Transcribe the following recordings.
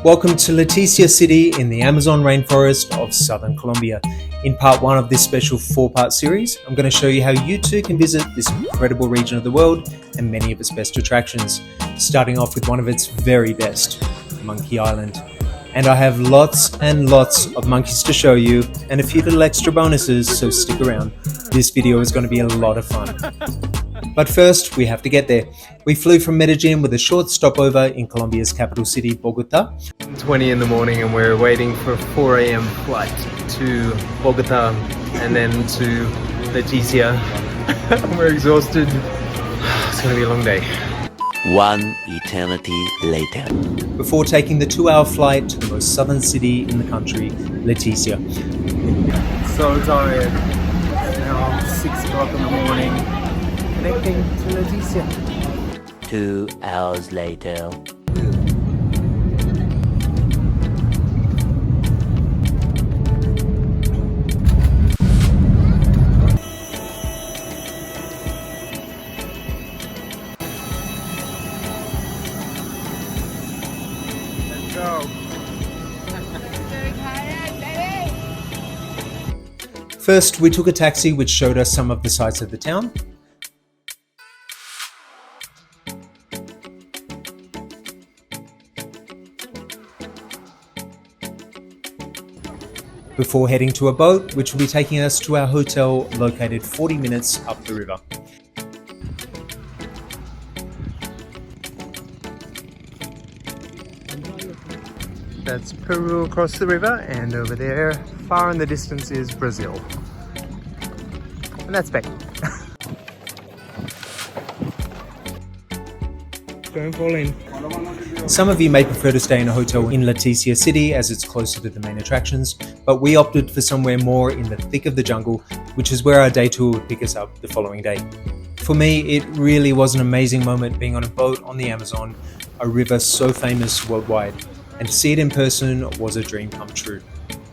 Welcome to Leticia City in the Amazon rainforest of southern Colombia. In part 1 of this special 4-part series, I'm going to show you how you too can visit this incredible region of the world and many of its best attractions, starting off with one of its very best, Monkey Island. And I have lots and lots of monkeys to show you and a few little extra bonuses, so stick around. This video is going to be a lot of fun. But first, we have to get there. We flew from Medellin with a short stopover in Colombia's capital city, Bogota. 20 in the morning and we're waiting for a 4 a.m. flight to Bogota and then to Leticia. We're exhausted. It's going to be a long day. One eternity later. Before taking the 2-hour flight to the most southern city in the country, Leticia. So tired. It's now 6 o'clock in the morning. Connecting to Leticia. 2 hours later. Let's go. First, we took a taxi which showed us some of the sights of the town. Before heading to a boat, which will be taking us to our hotel located 40 minutes up the river. That's Peru across the river, and over there, far in the distance, is Brazil. And that's Spain. Don't fall in. Some of you may prefer to stay in a hotel in Leticia City as it's closer to the main attractions, but we opted for somewhere more in the thick of the jungle, which is where our day tour would pick us up the following day. For me, it really was an amazing moment being on a boat on the Amazon, a river so famous worldwide, and to see it in person was a dream come true.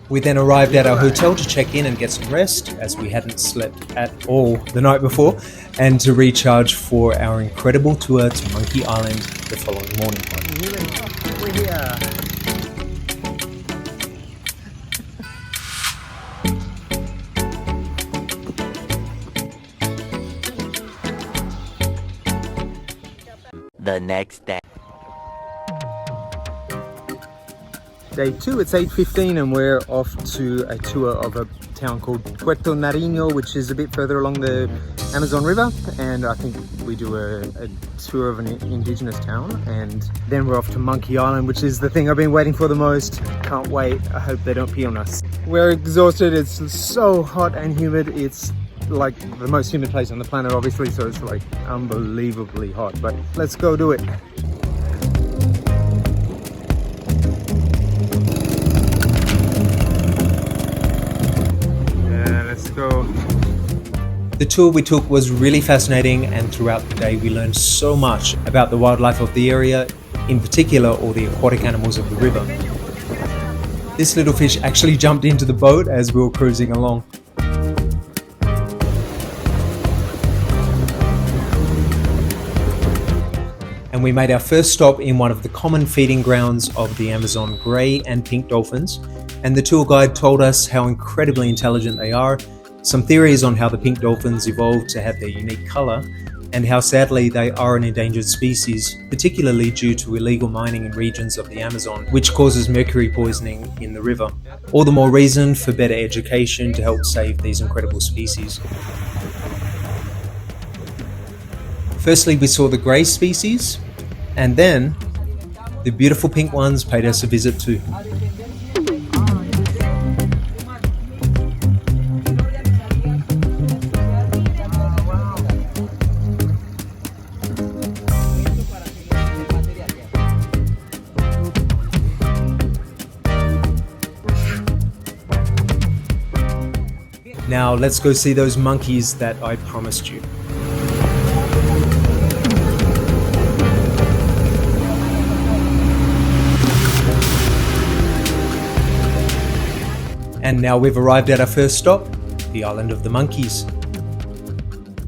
We then arrived at our hotel to check in and get some rest, as we hadn't slept at all the night before, and to recharge for our incredible tour to Monkey Island the following morning. We're here. The next day. Day 2, it's 8:15 and we're off to a tour of a town called Puerto Nariño, which is a bit further along the Amazon River, and I think we do a tour of an indigenous town, and then we're off to Monkey Island, which is the thing I've been waiting for the most. Can't wait. I hope they don't pee on us. We're exhausted. It's so hot and humid. It's like the most humid place on the planet, obviously, so it's like unbelievably hot, but let's go do it. Go. The tour we took was really fascinating, and throughout the day we learned so much about the wildlife of the area, in particular all the aquatic animals of the river. This little fish actually jumped into the boat as we were cruising along. And we made our first stop in one of the common feeding grounds of the Amazon grey and pink dolphins, and the tour guide told us how incredibly intelligent they are, some theories on how the pink dolphins evolved to have their unique colour, and how sadly they are an endangered species, particularly due to illegal mining in regions of the Amazon, which causes mercury poisoning in the river. All the more reason for better education to help save these incredible species. Firstly, we saw the grey species, and then the beautiful pink ones paid us a visit too. Now let's go see those monkeys that I promised you. And now we've arrived at our first stop, the island of the monkeys.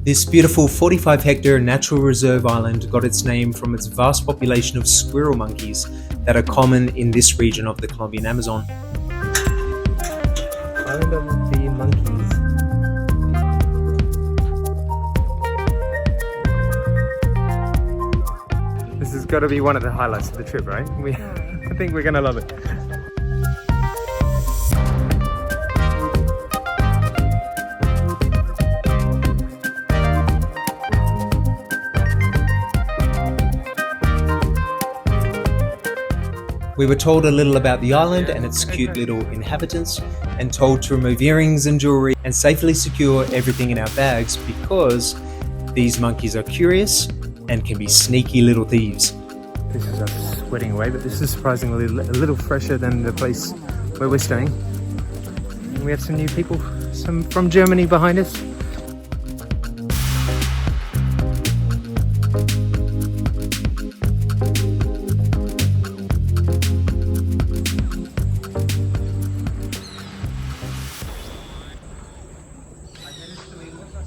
This beautiful 45-hectare natural reserve island got its name from its vast population of squirrel monkeys that are common in this region of the Colombian Amazon. Island of the monkeys. This has got to be one of the highlights of the trip, right? I think we're gonna love it. We were told a little about the island and its cute little inhabitants, and told to remove earrings and jewelry and safely secure everything in our bags because these monkeys are curious and can be sneaky little thieves. This is us sweating away, but this is surprisingly a little fresher than the place where we're staying. And we have some new people, some from Germany behind us.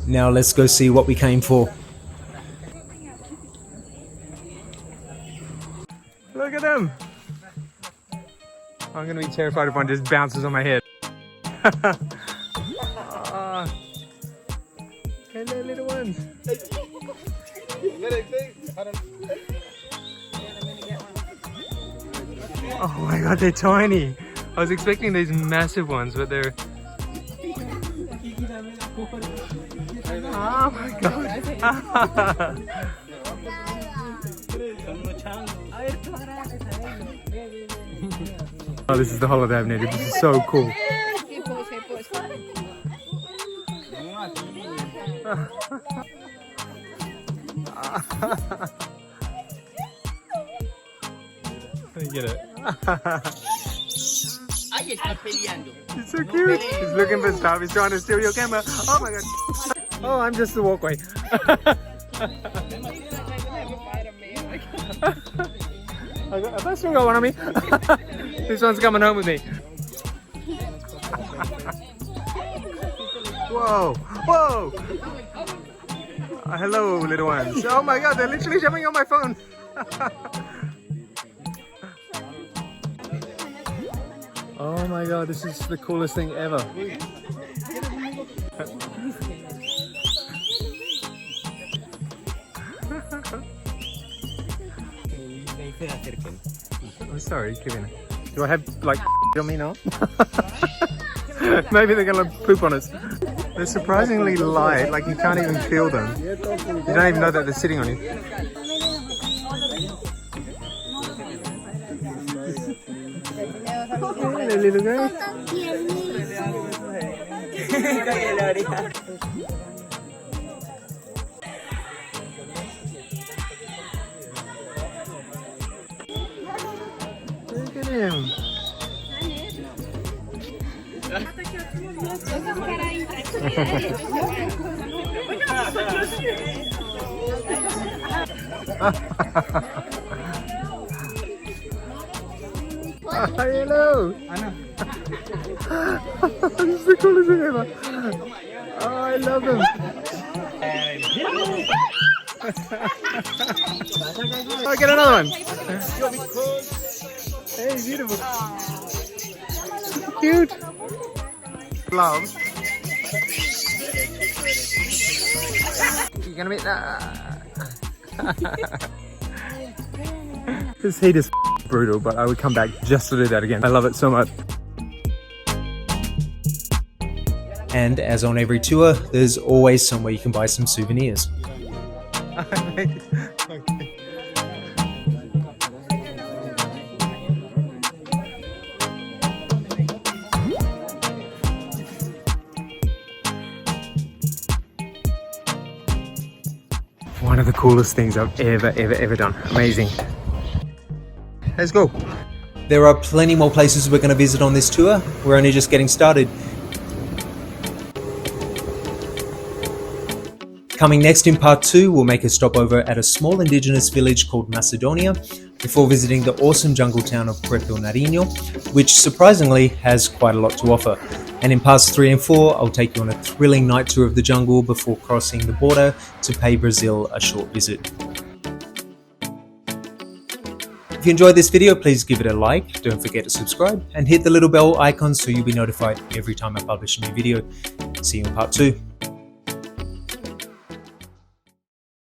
Now let's go see what we came for. Look at them! I'm gonna be terrified if one just bounces on my head. Hello, little ones. Oh my god, they're tiny. I was expecting these massive ones, but they're... Oh my god. Oh, this is the holiday I've needed. This is so cool. Let me get it. He's so cute. He's looking for stuff. He's trying to steal your camera. Oh my god. Oh, I'm just the walkway. Have I still got one on me? This one's coming home with me. Whoa, whoa! Hello, little ones. Oh my god, they're literally jumping on my phone. Oh my god, this is the coolest thing ever. I'm sorry, Kevin. Do I have like on me now? Maybe they're gonna poop on us. They're surprisingly light, like you can't even feel them. You don't even know that they're sitting on you. Hello, little guy. Look at him. Hello. This is the coolest thing ever. Oh, I love him. Oh, get another one. Hey, beautiful. Cute. Love. You gonna meet that? This heat is brutal, but I would come back just to do that again. I love it so much. And as on every tour, there's always somewhere you can buy some souvenirs. One of the coolest things I've ever done. Amazing. Let's go. There are plenty more places we're going to visit on this tour. We're only just getting started. Coming next in part 2, we'll make a stopover at a small indigenous village called Macedonia before visiting the awesome jungle town of Puerto Nariño, which surprisingly has quite a lot to offer. And in parts 3 and 4, I'll take you on a thrilling night tour of the jungle before crossing the border to pay Brazil a short visit. If you enjoyed this video, please give it a like, don't forget to subscribe, and hit the little bell icon so you'll be notified every time I publish a new video. See you in part 2.